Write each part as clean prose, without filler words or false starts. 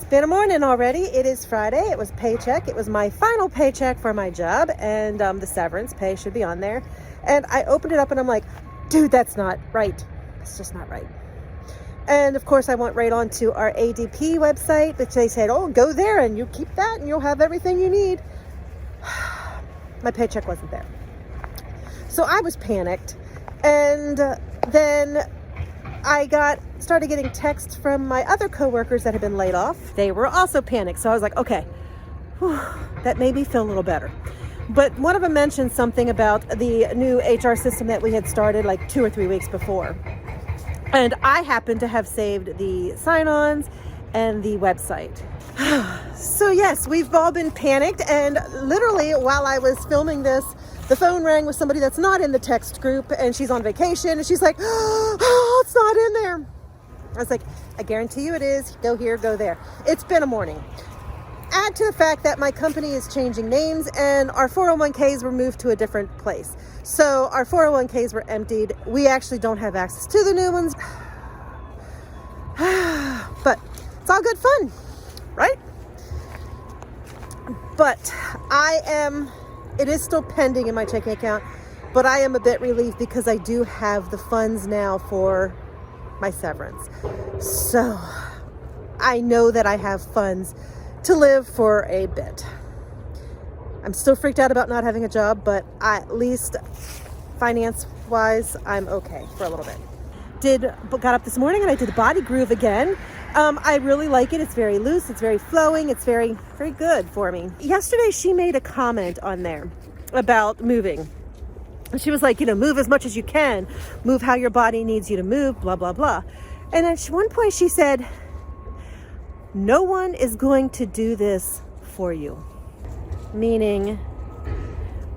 been a morning already. It is Friday. It was paycheck. It was my final paycheck for my job, and the severance pay should be on there. And I opened it up and I'm like, dude, that's not right. It's just not right. And of course I went right on to our ADP website, which they said, oh, go there and you keep that and you'll have everything you need. My paycheck wasn't there. So I was panicked. And then I started getting texts from my other coworkers that had been laid off. They were also panicked. So I was like, okay, that made me feel a little better. But one of them mentioned something about the new HR system that we had started like 2 or 3 weeks before. And I happened to have saved the sign-ons and the website. So yes, we've all been panicked. And literally while I was filming this, the phone rang with somebody that's not in the text group, and she's on vacation, and she's like, oh, it's not in there. I was like, I guarantee you it is. Go here, go there. It's been a morning. Add to the fact that my company is changing names and our 401ks were moved to a different place. So our 401ks were emptied. We actually don't have access to the new ones. But it's all good fun, right? But it is still pending in my checking account, but I am a bit relieved because I do have the funds now for my severance. So I know that I have funds to live for a bit. I'm still freaked out about not having a job, but at least finance-wise, I'm okay for a little bit. Got up this morning and I did the body groove again. I really like it. It's very loose. It's very flowing. It's very, very good for me. Yesterday, she made a comment on there about moving. And she was like, move as much as you can. Move how your body needs you to move, blah, blah, blah. And at one point she said, no one is going to do this for you. Meaning,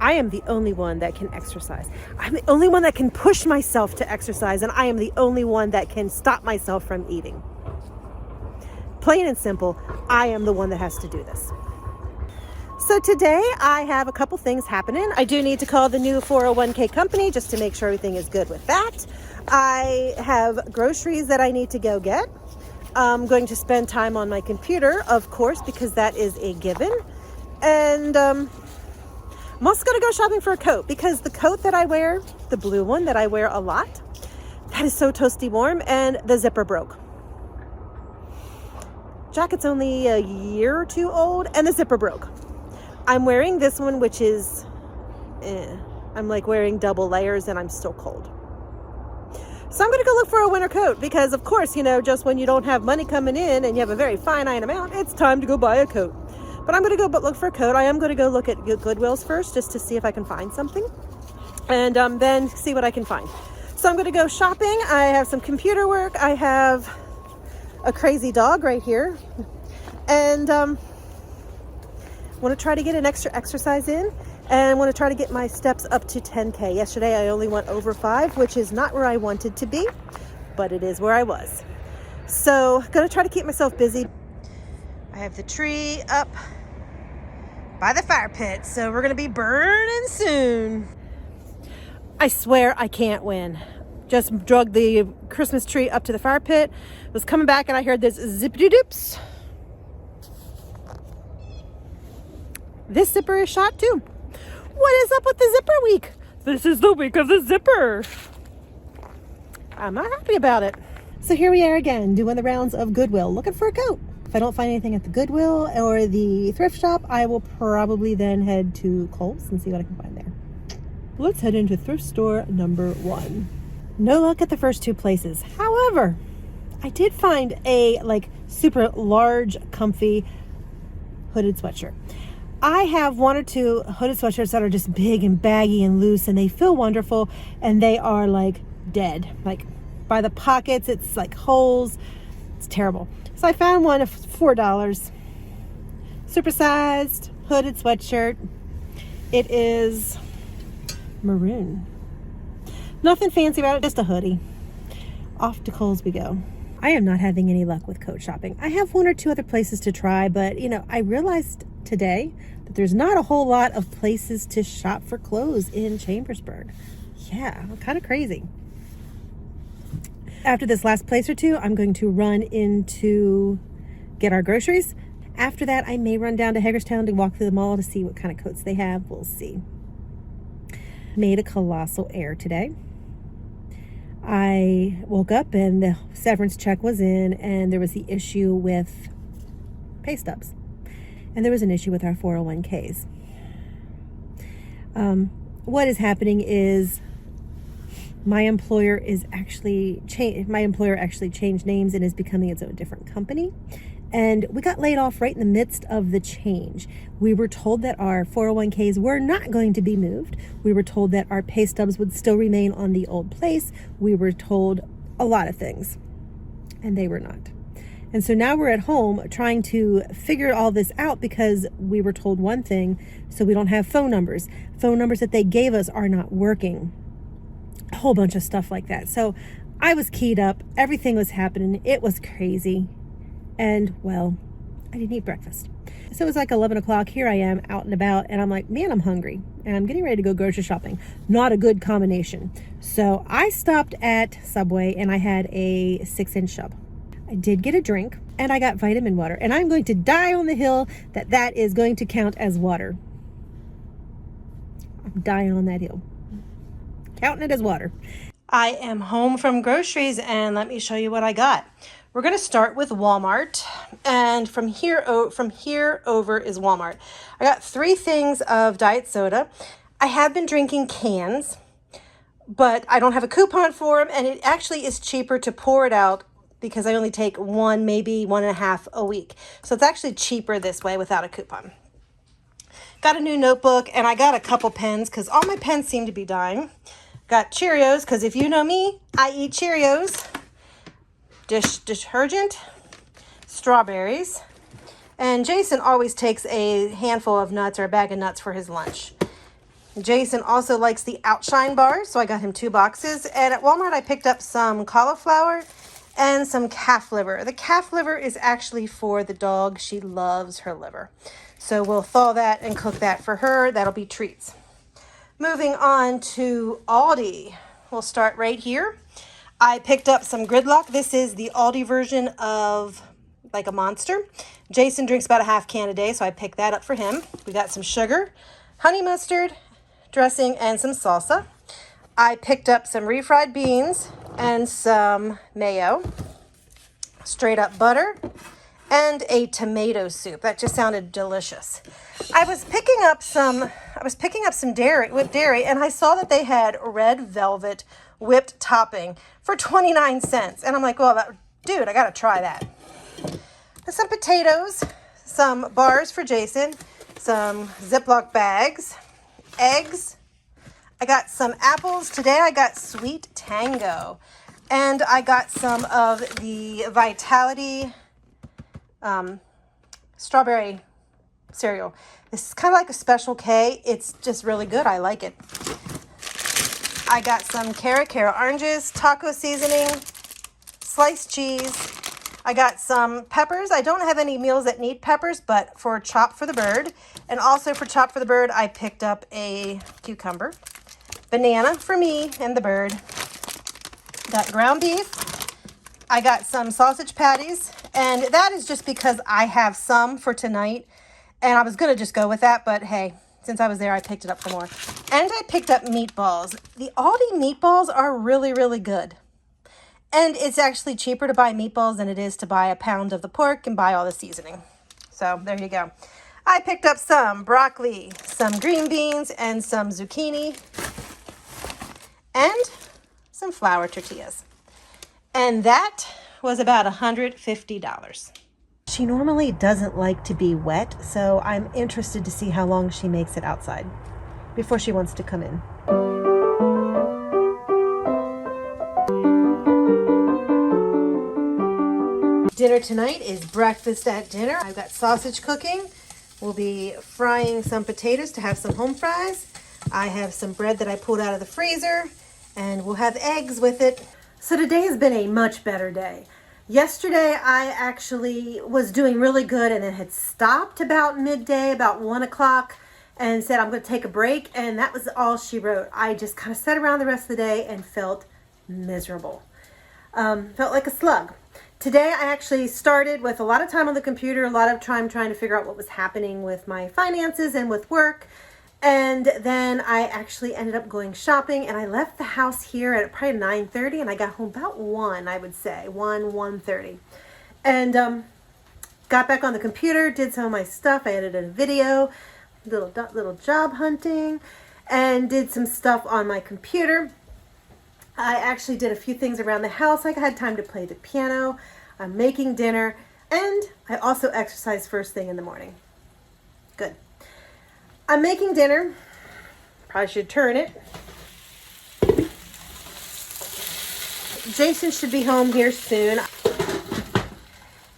I am the only one that can exercise. I'm the only one that can push myself to exercise, and I am the only one that can stop myself from eating. Plain and simple, I am the one that has to do this. So today I have a couple things happening. I do need to call the new 401k company just to make sure everything is good with that. I have groceries that I need to go get. I'm going to spend time on my computer, of course, because that is a given. And I'm also going to go shopping for a coat, because the coat that I wear, the blue one that I wear a lot, that is so toasty warm, and the zipper broke. Jacket's only a year or two old, and the zipper broke. I'm wearing this one, which is, I'm like wearing double layers, and I'm still cold. So I'm going to go look for a winter coat because, of course, just when you don't have money coming in and you have a very finite amount, it's time to go buy a coat. But I'm going to go look for a coat. I am going to go look at Goodwill's first just to see if I can find something, and then see what I can find. So I'm going to go shopping. I have some computer work. I have a crazy dog right here, and want to try to get an extra exercise in, and want to try to get my steps up to 10K. Yesterday I only went over 5, which is not where I wanted to be, but it is where I was. So going to try to keep myself busy. I have the tree up by the fire pit, so we're going to be burning soon. I swear I can't win. Just drug the Christmas tree up to the fire pit, was coming back, and I heard this zippity-doops. This zipper is shot too. What is up with the zipper week? This is the week of the zipper. I'm not happy about it. So here we are again, doing the rounds of Goodwill, looking for a coat. If I don't find anything at the Goodwill or the thrift shop, I will probably then head to Kohl's and see what I can find there. Let's head into thrift store number 1. No luck at the first 2 places. However, I did find a super large, comfy hooded sweatshirt. I have 1 or 2 hooded sweatshirts that are just big and baggy and loose, and they feel wonderful, and they are dead. By the pockets, it's holes. It's terrible. So I found one of $4. Supersized hooded sweatshirt. It is maroon. Nothing fancy about it, just a hoodie. Off to Kohl's we go. I am not having any luck with coat shopping. I have 1 or 2 other places to try, but I realized today that there's not a whole lot of places to shop for clothes in Chambersburg. Yeah, kind of crazy. After this last place or two, I'm going to run into get our groceries. After that, I may run down to Hagerstown to walk through the mall to see what kind of coats they have. We'll see. Made a colossal error today. I woke up and the severance check was in, and there was the issue with pay stubs. And there was an issue with our 401ks. What is happening is my employer actually changed names and is becoming its own different company. And we got laid off right in the midst of the change. We were told that our 401ks were not going to be moved. We were told that our pay stubs would still remain on the old place. We were told a lot of things, and they were not. And so now we're at home trying to figure all this out because we were told one thing, so we don't have phone numbers. Phone numbers that they gave us are not working. A whole bunch of stuff like that. So I was keyed up. Everything was happening. It was crazy. And, well, I didn't eat breakfast. So it was like 11 o'clock. Here I am out and about, and I'm like, man, I'm hungry. And I'm getting ready to go grocery shopping. Not a good combination. So I stopped at Subway, and I had a 6-inch sub. I did get a drink, and I got vitamin water. And I'm going to die on the hill that is going to count as water. I'm dying on that hill. Counting it as water. I am home from groceries, and let me show you what I got. We're going to start with Walmart, and from here over is Walmart. I got 3 things of diet soda. I have been drinking cans, but I don't have a coupon for them, and it actually is cheaper to pour it out because I only take 1, maybe 1.5 a week. So it's actually cheaper this way without a coupon. Got a new notebook, and I got a couple pens because all my pens seem to be dying. Got Cheerios, because if you know me, I eat Cheerios. Dish detergent, strawberries, and Jason always takes a handful of nuts or a bag of nuts for his lunch. Jason also likes the Outshine bars, so I got him 2 boxes. And at Walmart, I picked up some cauliflower and some calf liver. The calf liver is actually for the dog. She loves her liver. So we'll thaw that and cook that for her. That'll be treats. Moving on to Aldi. We'll start right here. I picked up some Gridlock. This is the Aldi version of like a Monster. Jason drinks about a half can a day, so I picked that up for him. We got some sugar, honey mustard, dressing, and some salsa. I picked up some refried beans and some mayo, straight up butter, and a tomato soup. That just sounded delicious. I was picking up some whipped dairy, and I saw that they had red velvet whipped topping for 29 cents. And I'm like, well, dude, I got to try that. And some potatoes, some bars for Jason, some Ziploc bags, eggs. I got some apples. Today I got Sweet Tango. And I got some of the Vitality strawberry cereal. This is kind of like a Special K. It's just really good. I like it. I got some Cara oranges, taco seasoning, sliced cheese. I got some peppers. I don't have any meals that need peppers, but for Chop for the Bird. And also for Chop for the Bird, I picked up a cucumber, banana for me and the bird. Got ground beef. I got some sausage patties. And that is just because I have some for tonight. And I was going to just go with that, but hey, since I was there, I picked it up for more. And I picked up meatballs. The Aldi meatballs are really, really good. And it's actually cheaper to buy meatballs than it is to buy a pound of the pork and buy all the seasoning. So there you go. I picked up some broccoli, some green beans, and some zucchini, and some flour tortillas. And that was about $150. She normally doesn't like to be wet, so I'm interested to see how long she makes it outside before she wants to come in. Dinner tonight is breakfast at dinner. I've got sausage cooking. We'll be frying some potatoes to have some home fries. I have some bread that I pulled out of the freezer, and we'll have eggs with it. So today has been a much better day. Yesterday, I actually was doing really good and then had stopped about midday, about 1 o'clock, and said, I'm going to take a break. And that was all she wrote. I just kind of sat around the rest of the day and felt miserable. Felt like a slug. Today I actually started with a lot of time on the computer, a lot of time trying to figure out what was happening with my finances and with work. And then I actually ended up going shopping, and I left the house here at probably 9:30, and I got home about 1, I would say, 1:30. And got back on the computer, did some of my stuff. I edited a video, little job hunting, and did some stuff on my computer. I actually did a few things around the house. I had time to play the piano. I'm making dinner, and I also exercise first thing in the morning. Good. I'm making dinner. Probably should turn it. Jason should be home here soon.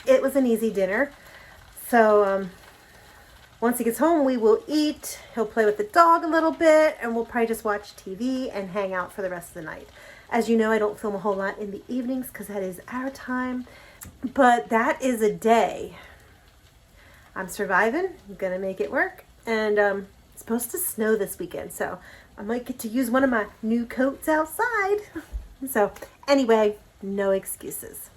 It was an easy dinner. So once he gets home, we will eat. He'll play with the dog a little bit, and we'll probably just watch TV and hang out for the rest of the night. As you know, I don't film a whole lot in the evenings because that is our time. But that is a day. I'm surviving. I'm going to make it work. And it's supposed to snow this weekend, so I might get to use one of my new coats outside. So anyway, no excuses.